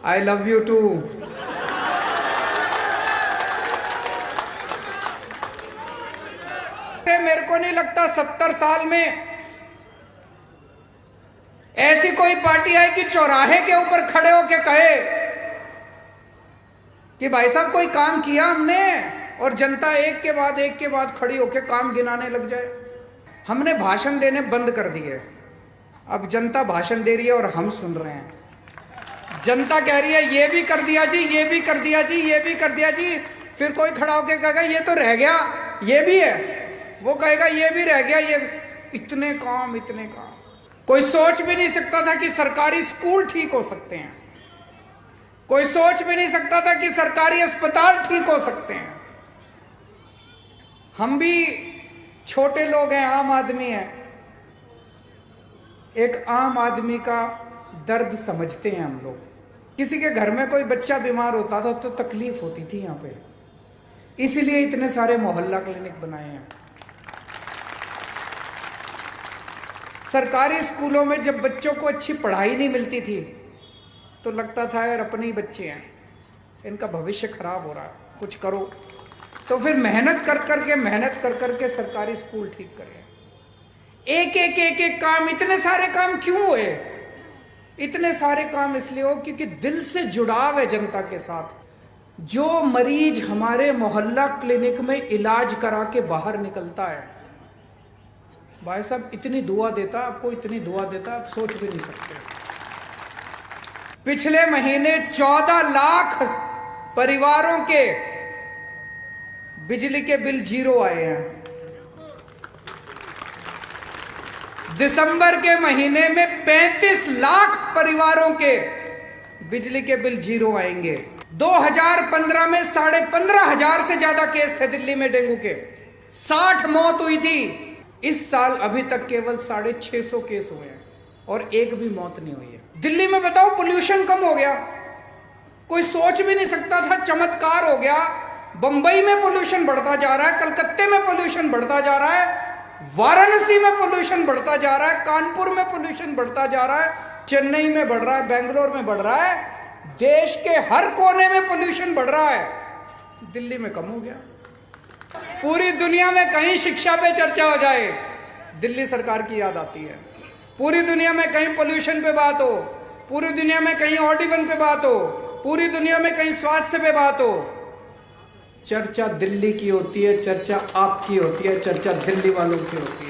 I love you to. मेरे को नहीं लगता 70 साल में ऐसी कोई पार्टी आई कि चौराहे के ऊपर खड़े होके कहे कि भाई साहब कोई काम किया हमने, और जनता एक के बाद खड़ी होके काम गिनाने लग जाए। हमने भाषण देने बंद कर दिए, अब जनता भाषण दे रही है और हम सुन रहे हैं। जनता कह रही है ये भी कर दिया जी, ये भी कर दिया जी, ये भी कर दिया जी। फिर कोई खड़ा होके कहेगा ये तो रह गया, ये भी है, वो कहेगा ये भी रह गया, ये इतने काम इतने काम। कोई सोच भी नहीं सकता था कि सरकारी स्कूल ठीक हो सकते हैं, कोई सोच भी नहीं सकता था कि सरकारी अस्पताल ठीक हो सकते हैं। हम भी छोटे लोग हैं, आम आदमी हैं, एक आम आदमी का दर्द समझते हैं हम लोग। किसी के घर में कोई बच्चा बीमार होता था तो तकलीफ होती थी यहाँ पे, इसीलिए इतने सारे मोहल्ला क्लिनिक बनाए हैं। सरकारी स्कूलों में जब बच्चों को अच्छी पढ़ाई नहीं मिलती थी तो लगता था यार अपने ही बच्चे हैं, इनका भविष्य खराब हो रहा है, कुछ करो। तो फिर मेहनत कर करके सरकारी स्कूल ठीक करें। एक काम, इतने सारे काम क्यों हुए? इतने सारे काम इसलिए हो क्योंकि दिल से जुड़ाव है जनता के साथ। जो मरीज हमारे मोहल्ला क्लिनिक में इलाज करा के बाहर निकलता है, भाई साहब इतनी दुआ देता, आपको इतनी दुआ देता आप सोच भी नहीं सकते। पिछले महीने 14 लाख परिवारों के बिजली के बिल 0 आए हैं। दिसंबर के महीने में 35 लाख परिवारों के बिजली के बिल 0 आएंगे। 2015 में 15,500 से ज्यादा केस थे दिल्ली में डेंगू के, 60 मौत हुई थी। इस साल अभी तक केवल 650 केस हुए हैं और एक भी मौत नहीं हुई है। दिल्ली में बताओ पोल्यूशन कम हो गया, कोई सोच भी नहीं सकता था, चमत्कार हो गया। बंबई में पोल्यूशन बढ़ता जा रहा है, कलकत्ते में पोल्यूशन बढ़ता जा रहा है, वाराणसी में पोल्यूशन बढ़ता जा रहा है, कानपुर में पोल्यूशन बढ़ता जा रहा है, चेन्नई में बढ़ रहा है, बेंगलोर में बढ़ रहा है, देश के हर कोने में पोल्यूशन बढ़ रहा है, दिल्ली में कम हो गया। पूरी दुनिया में कहीं शिक्षा पे चर्चा हो जाए दिल्ली सरकार की याद आती है। पूरी दुनिया में कहीं पोल्यूशन पे बात हो, पूरी दुनिया में कहीं ऑडिवन पे बात हो, पूरी दुनिया में कहीं स्वास्थ्य पे बात हो, चर्चा दिल्ली की होती है, चर्चा आपकी होती है, चर्चा दिल्ली वालों की होती है।